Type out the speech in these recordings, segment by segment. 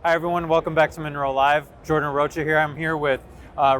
Hi everyone, welcome back to Munro Live. Jordan Rocha here. I'm here with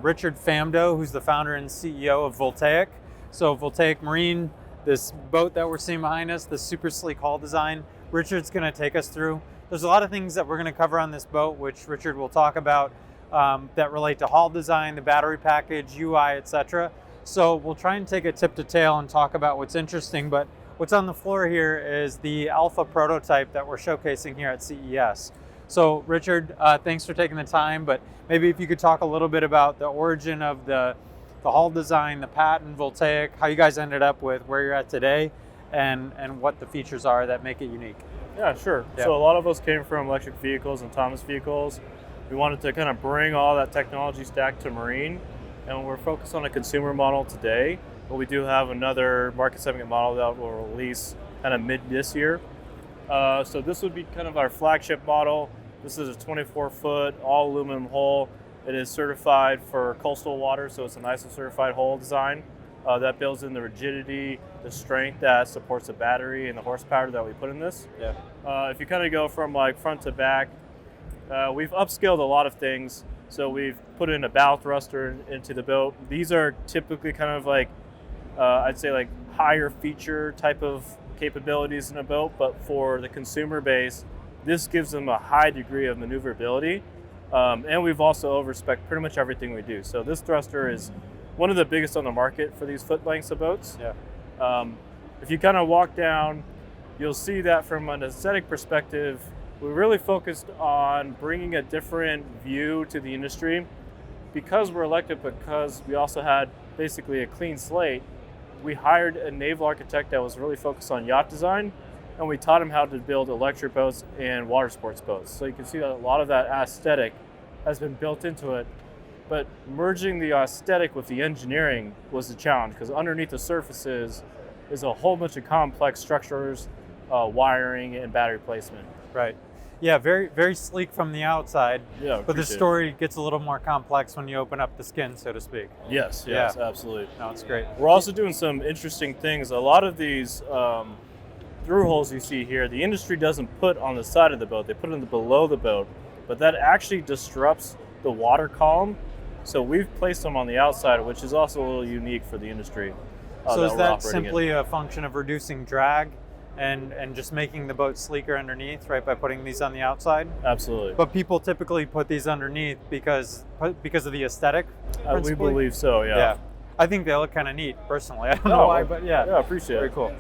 Richard Famo, who's the founder and CEO of Voltaic. So Voltaic Marine, this boat that we're seeing behind us, this super sleek hull design, Richard's going to take us through. There's a lot of things that we're going to cover on this boat, which Richard will talk about that relate to hull design, the battery package, UI, etc. So we'll try and take it tip to tail and talk about what's interesting, but what's on the floor here is the alpha prototype that we're showcasing here at CES. So Richard, thanks for taking the time, but maybe if you could talk a little bit about the origin of the hull design, the patent, Voltaic, how you guys ended up with where you're at today, and what the features are that make it unique. Yeah, sure. Yeah. So a lot of us came from electric vehicles and autonomous vehicles. We wanted to kind of bring all that technology stack to marine, and we're focused on a consumer model today, but we do have another market segment model that will release kind of mid this year. So this would be kind of our flagship model. This is a 24-foot all aluminum hull. It is certified for coastal water, so it's an ISO certified hull design that builds in the rigidity, the strength that supports the battery and the horsepower that we put in this. Yeah. If you kind of go from like front to back, we've upscaled a lot of things. So we've put in a bow thruster into the boat. These are typically kind of like, I'd say like higher feature type of capabilities in a boat, but for the consumer base, this gives them a high degree of maneuverability. And we've also over-spec'd pretty much everything we do. So this thruster is one of the biggest on the market for these foot lengths of boats. Yeah. If you kind of walk down, you'll see that from an aesthetic perspective, we really focused on bringing a different view to the industry. Because we're electric, because we also had basically a clean slate, we hired a naval architect that was really focused on yacht design, and we taught him how to build electric boats and water sports boats. So you can see that a lot of that aesthetic has been built into it, but merging the aesthetic with the engineering was the challenge, because underneath the surfaces is a whole bunch of complex structures, wiring, and battery placement. Right. Yeah, very, very sleek from the outside, Yeah, but the story gets a little more complex when you open up the skin, so to speak. Yes, Yeah. absolutely. No, it's great. We're also doing some interesting things. A lot of these through holes you see here, the industry doesn't put on the side of the boat, they put them below the boat, but that actually disrupts the water column. So we've placed them on the outside, which is also a little unique for the industry. So is that simply a function of reducing drag and just making the boat sleeker underneath, right, by putting these on the outside? Absolutely. But people typically put these underneath because of the aesthetic, We principally? believe so, yeah. Yeah. I think they look kind of neat, personally. I don't know why, but yeah. Yeah, I appreciate Very it. cool.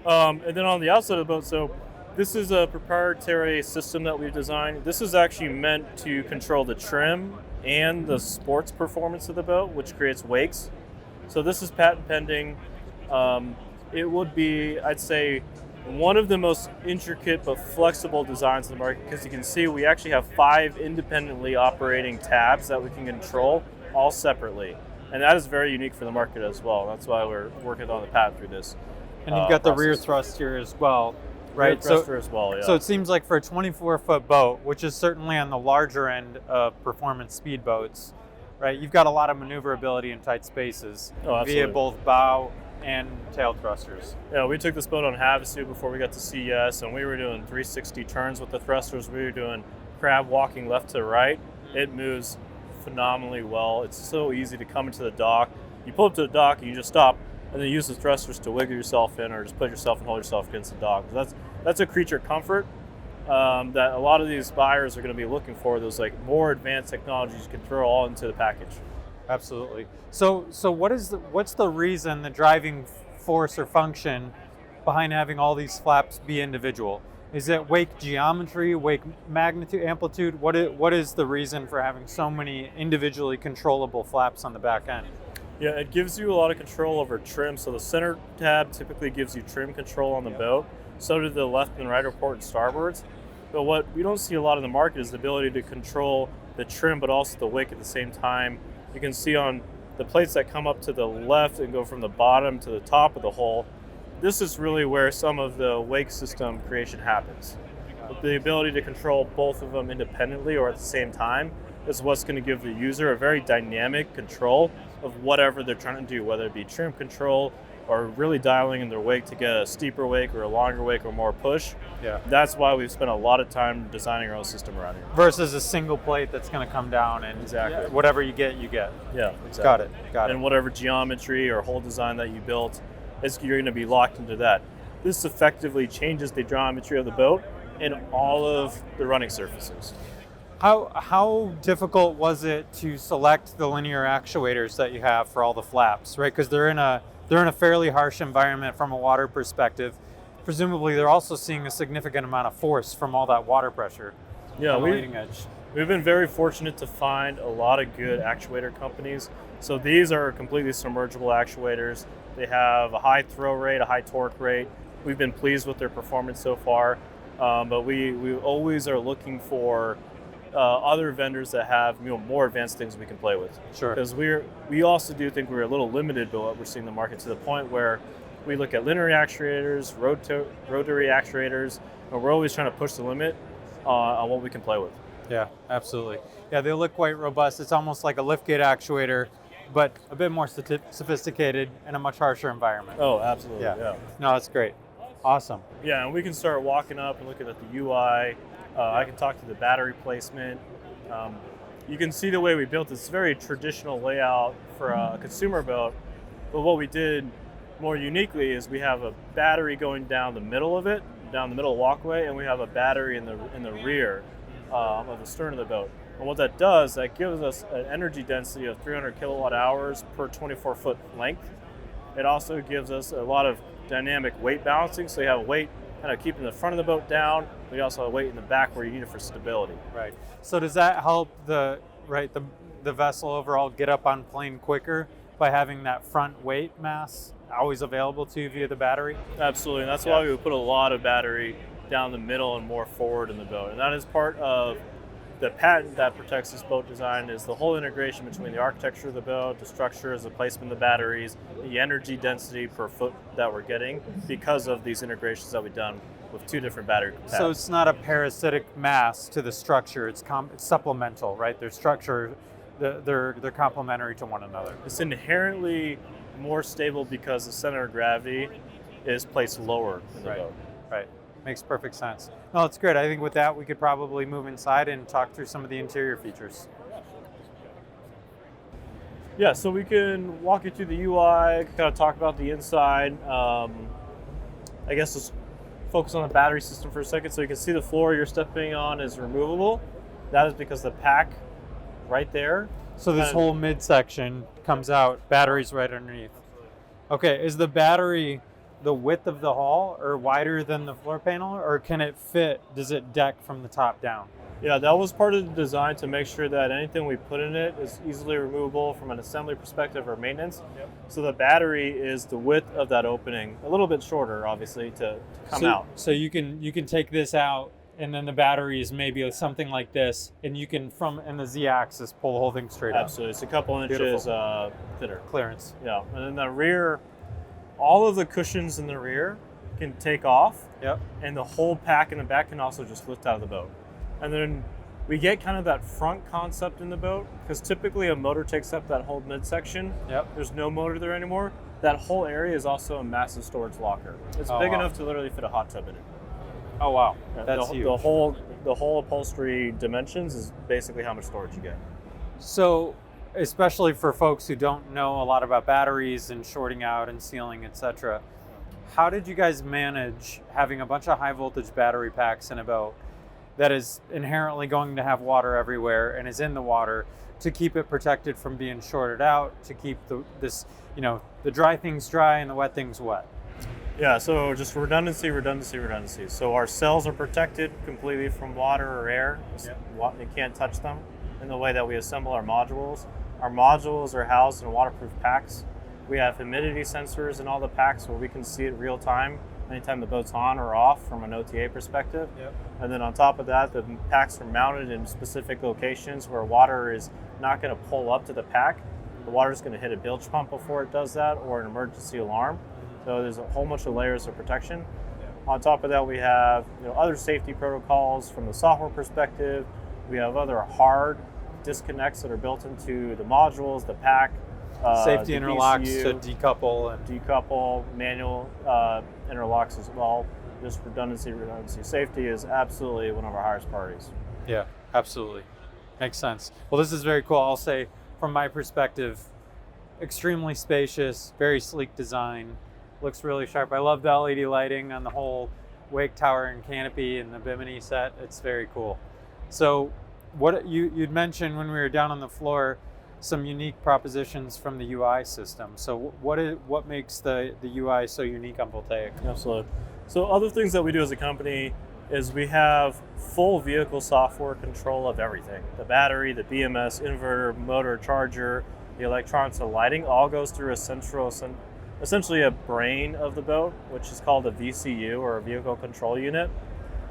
And then on the outside of the boat, so this is a proprietary system that we've designed. This is actually meant to control the trim and the sports performance of the boat, which creates wakes. So this is patent pending. It would be, I'd say, one of the most intricate but flexible designs in the market, because you can see we actually have 5 independently operating tabs that we can control all separately. And that is very unique for the market as well. That's why we're working on the patent through this. And you've got the process. rear thrust here as well, right? Rear thruster as well, yeah. So it seems like for a 24-foot boat, which is certainly on the larger end of performance speed boats, right? You've got a lot of maneuverability in tight spaces via both bow and tail thrusters. Yeah, we took this boat on Havasu before we got to CES, and we were doing 360 turns with the thrusters. We were doing crab walking left to right. It moves phenomenally well. It's so easy to come into the dock. You pull up to the dock and you just stop, and then use the thrusters to wiggle yourself in or just put yourself and hold yourself against the dock. That's a creature comfort that a lot of these buyers are going to be looking for. Those like more advanced technologies you can throw all into the package. Absolutely. So what's the reason, the driving force or function behind having all these flaps be individual? Is it wake geometry, wake magnitude, amplitude? What is the reason for having so many individually controllable flaps on the back end? Yeah, it gives you a lot of control over trim. So the center tab typically gives you trim control on the boat. So do the left and right or port and starboards. But what we don't see a lot in the market is the ability to control the trim, but also the wake at the same time. You can see on the plates that come up to the left and go from the bottom to the top of the hull, this is really where some of the wake system creation happens. The ability to control both of them independently or at the same time is what's going to give the user a very dynamic control of whatever they're trying to do, whether it be trim control, are really dialing in their wake to get a steeper wake or a longer wake or more push. Yeah. That's why we've spent a lot of time designing our own system around here. Versus a single plate that's going to come down and Exactly. whatever you get, you get. Yeah, exactly. Got it. And whatever geometry or hull design that you built, you're going to be locked into that. This effectively changes the geometry of the boat and all of the running surfaces. How difficult was it to select the linear actuators that you have for all the flaps, right? Because they're in a fairly harsh environment from a water perspective. Presumably, they're also seeing a significant amount of force from all that water pressure on the leading edge. We've been very fortunate to find a lot of good actuator companies. So these are completely submergible actuators. They have a high throw rate, a high torque rate. We've been pleased with their performance so far, but we always are looking for other vendors that have more advanced things we can play with. Sure. Because we also do think we're a little limited by what we're seeing in the market, to the point where we look at linear actuators, rotary actuators, and we're always trying to push the limit on what we can play with. Yeah, absolutely. Yeah, they look quite robust. It's almost like a liftgate actuator, but a bit more sophisticated in a much harsher environment. Oh, absolutely. Yeah. No, that's great. Awesome. Yeah, and we can start walking up and looking at the UI. I can talk to the battery placement. You can see the way we built this very traditional layout for a consumer boat, but what we did more uniquely is we have a battery going down the middle of it, down the middle walkway, and we have a battery in the rear of the stern of the boat. And what that does, that gives us an energy density of 300 kilowatt hours per 24-foot length. It also gives us a lot of dynamic weight balancing, so you have a weight kind of keeping the front of the boat down. We also have weight in the back where you need it for stability. Right. So does that help the vessel overall get up on plane quicker by having that front weight mass always available to you via the battery? Absolutely, and that's why we would put a lot of battery down the middle and more forward in the boat. And that is part of the patent that protects this boat design, is the whole integration between the architecture of the boat, the structures, the placement of the batteries, the energy density per foot that we're getting because of these integrations that we've done with two different battery patents. So it's not a parasitic mass to the structure, it's supplemental, right? Their structure, they're complementary to one another. It's inherently more stable because the center of gravity is placed lower in the boat. Right. Makes perfect sense. No, it's great. I think with that, we could probably move inside and talk through some of the interior features. Yeah, so we can walk you through the UI, kind of talk about the inside. I guess let's focus on the battery system for a second. So you can see the floor you're stepping on is removable. That is because the pack right there. So this whole midsection comes out, batteries right underneath. Okay, is the battery the width of the hull or wider than the floor panel, or can it fit, does it deck from the top down? Yeah, that was part of the design to make sure that anything we put in it is easily removable from an assembly perspective or maintenance. Yep. So the battery is the width of that opening, a little bit shorter obviously to come out. So you can take this out, and then the battery is maybe something like this, and you can, in the Z-axis, pull the whole thing straight up. Absolutely, it's a couple inches thinner. Clearance. Yeah, and then the rear, all of the cushions in the rear can take off. Yep. And the whole pack in the back can also just lift out of the boat. And then we get kind of that front concept in the boat, because typically a motor takes up that whole midsection. Yep. There's no motor there anymore. That whole area is also a massive storage locker. It's big enough to literally fit a hot tub in it. Oh wow, that's huge. The whole upholstery dimensions is basically how much storage you get. So, especially for folks who don't know a lot about batteries and shorting out and sealing, etc., how did you guys manage having a bunch of high voltage battery packs in a boat that is inherently going to have water everywhere and is in the water, to keep it protected from being shorted out, to keep the dry things dry and the wet things wet? Yeah, so just redundancy. So our cells are protected completely from water or air. You can't touch them in the way that we assemble our modules. Our modules are housed in waterproof packs. We have humidity sensors in all the packs where we can see it real time, anytime the boat's on or off from an OTA perspective. Yep. And then on top of that, the packs are mounted in specific locations where water is not going to pull up to the pack. The water is going to hit a bilge pump before it does that, or an emergency alarm. So there's a whole bunch of layers of protection. Yeah. On top of that, we have other safety protocols from the software perspective. We have other hard disconnects that are built into the modules, the pack, Safety the interlocks VCU, to decouple and decouple, manual interlocks as well. Just redundancy, safety is absolutely one of our highest priorities. yeah, absolutely. Makes sense. Well, this is very cool. I'll say from my perspective, extremely spacious, very sleek design. Looks really sharp. I love the LED lighting on the whole wake tower and canopy and the Bimini set. It's very cool. So what you'd mentioned when we were down on the floor, some unique propositions from the UI system. So what makes the UI so unique on Voltaic? Absolutely. So other things that we do as a company is we have full vehicle software control of everything. The battery, the BMS, inverter, motor, charger, the electronics, the lighting all goes through a essentially a brain of the boat, which is called a VCU, or a vehicle control unit.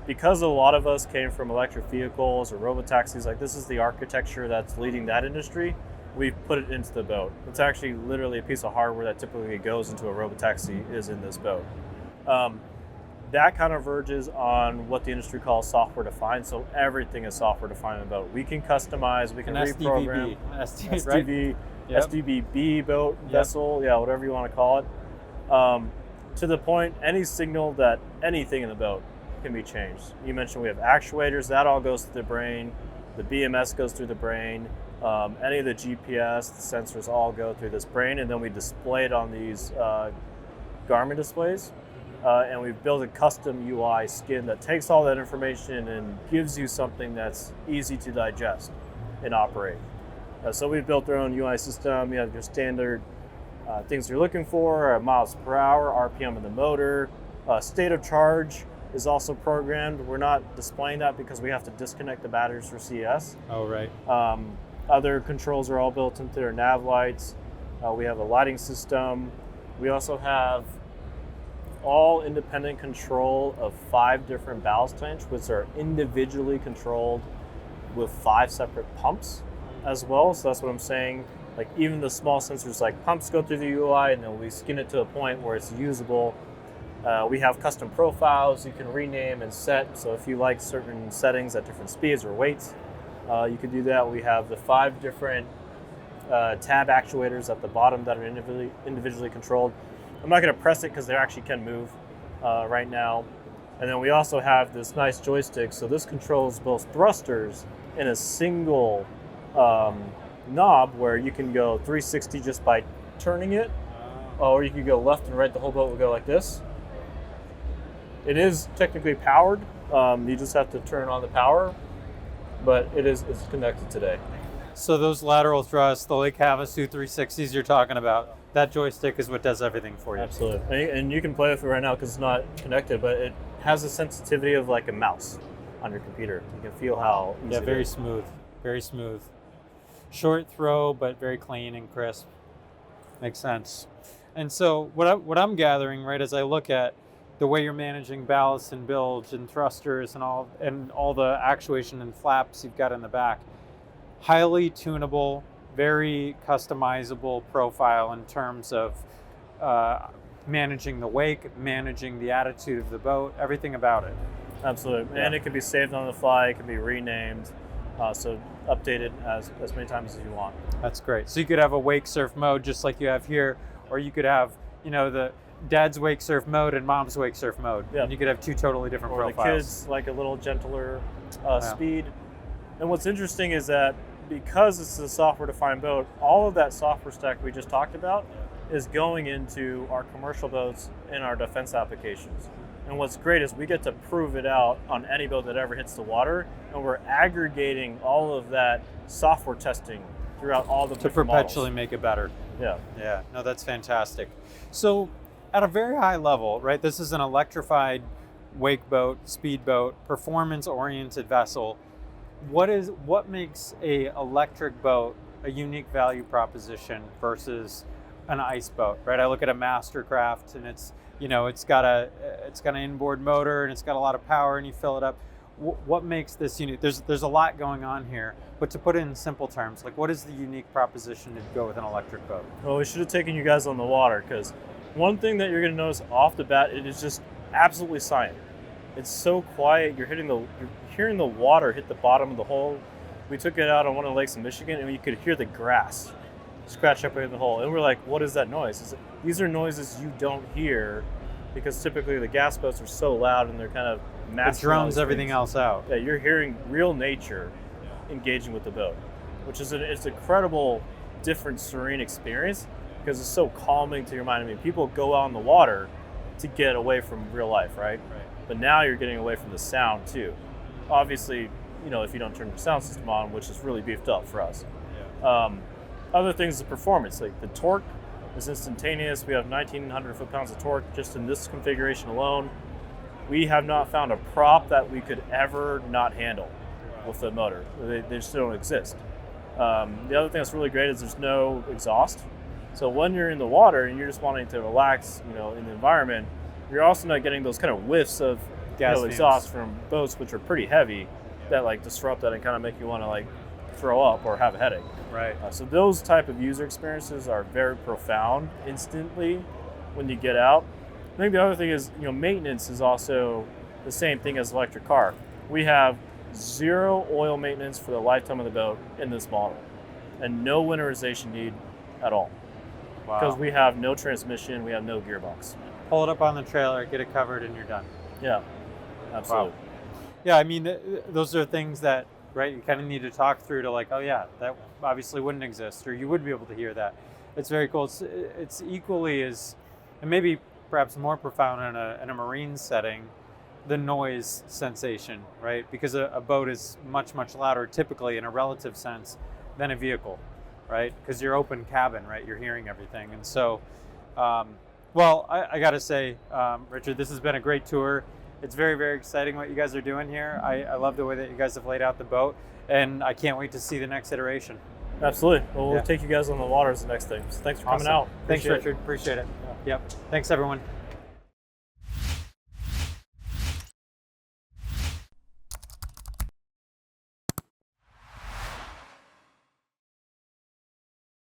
Because a lot of us came from electric vehicles or robotaxis, like this is the architecture that's leading that industry, we've put it into the boat. It's actually literally a piece of hardware that typically goes into a robotaxi is in this boat. That kind of verges on what the industry calls software defined. So everything is software defined in the boat. We can customize, we can reprogram. SDVB, right? Yep. SDVB boat, Yep. vessel, yeah, whatever you want to call it. To the point, any signal that anything in the boat can be changed. You mentioned we have actuators, that all goes through the brain. The BMS goes through the brain. Any of the GPS, the sensors all go through this brain, and then we display it on these Garmin displays. And we've built a custom UI skin that takes all that information and gives you something that's easy to digest and operate. So we've built our own UI system. You have your standard things you're looking for, miles per hour, RPM of the motor, state of charge is also programmed. We're not displaying that because we have to disconnect the batteries for CS. Oh, right. Other controls are all built into their nav lights. We have a lighting system. We also have all independent control of 5 different ballast tanks, which are individually controlled with 5 separate pumps as well. So that's what I'm saying. Like even the small sensors like pumps go through the UI, and then we skin it to a point where it's usable. We have custom profiles you can rename and set. So if you like certain settings at different speeds or weights, you can do that. We have the 5 different tab actuators at the bottom that are individually controlled. I'm not going to press it because they actually can move right now. And then we also have this nice joystick. So this controls both thrusters in a single knob where you can go 360 just by turning it. Or you can go left and right. The whole boat will go like this. It is technically powered. You just have to turn on the power, but it's connected today. So those lateral thrusts, the Lake Havasu 360s you're talking about, that joystick is what does everything for you. Absolutely. And you can play with it right now because it's not connected, but it has the sensitivity of like a mouse on your computer. You can feel how easy it very is. smooth, very smooth. Short throw, but very clean and crisp. Makes sense. And so what I'm gathering, right, as I look at the way you're managing ballast and bilge and thrusters and all the actuation and flaps you've got in the back, highly tunable, very customizable profile in terms of managing the wake, managing the attitude of the boat, everything about it. Absolutely. Yeah. And it can be saved on the fly, it can be renamed, so updated as many times as you want. That's great. So you could have a wake surf mode just like you have here, or you could have, the dad's wake surf mode and mom's wake surf mode. Yeah. And you could have 2 totally different Or profiles. the kids like a little gentler speed. And what's interesting is that because it's a software-defined boat, all of that software stack we just talked about is going into our commercial boats and our defense applications. And what's great is we get to prove it out on any boat that ever hits the water, and we're aggregating all of that software testing throughout all the to different perpetually models. make it better. Yeah. No, that's fantastic. So at a very high level, right, this is an electrified wake boat, speed boat, performance-oriented vessel. What makes a electric boat a unique value proposition versus an ice boat, right? I look at a Mastercraft and it's got an inboard motor and it's got a lot of power and you fill it up. What makes this unique? There's a lot going on here, but to put it in simple terms, like what is the unique proposition to go with an electric boat? Well, we should have taken you guys on the water, because one thing that you're going to notice off the bat, it is just absolutely silent. It's so quiet. You're hearing the water hit the bottom of the hole. We took it out on one of the lakes in Michigan, and you could hear the grass scratch up in the hole. And we're like, what is that noise? These are noises you don't hear because typically the gas boats are so loud and they're kind of It drones everything else out. Yeah, you're hearing real nature engaging with the boat, which is it's an incredible, different, serene experience because it's so calming to your mind. I mean, people go out on the water to get away from real life, right? But now you're getting away from the sound too. Obviously, if you don't turn your sound system on, which is really beefed up for us. Other things, the performance, like the torque is instantaneous. We have 1,900 foot-pounds of torque just in this configuration alone. We have not found a prop that we could ever not handle with the motor. They just don't exist. The other thing that's really great is there's no exhaust. So when you're in the water and you're just wanting to relax, in the environment, you're also not getting those kind of whiffs of gas exhaust from boats, which are pretty heavy, that like disrupt that and kind of make you want to like throw up or have a headache. Right. So those type of user experiences are very profound instantly when you get out. I think the other thing is, maintenance is also the same thing as electric car. We have 0 oil maintenance for the lifetime of the boat in this model, and no winterization need at all. Wow. Because we have no transmission, we have no gearbox. Pull it up on the trailer, get it covered, and you're done. Yeah, absolutely. Wow. Yeah, I mean, those are things that, right, you kind of need to talk through to like, oh yeah, that obviously wouldn't exist, or you would be able to hear that. It's very cool. It's equally as, and maybe perhaps more profound in a marine setting, the noise sensation, right? Because a boat is much, much louder typically in a relative sense than a vehicle, right? Because you're open cabin, right? You're hearing everything. And so, well, I got to say, Richard, this has been a great tour. It's very, very exciting what you guys are doing here. I love the way that you guys have laid out the boat, and I can't wait to see the next iteration. Absolutely. Well, we'll take you guys on the water as the next thing. So thanks for coming out. Thanks, Richard. Appreciate it. Yep. Thanks, everyone.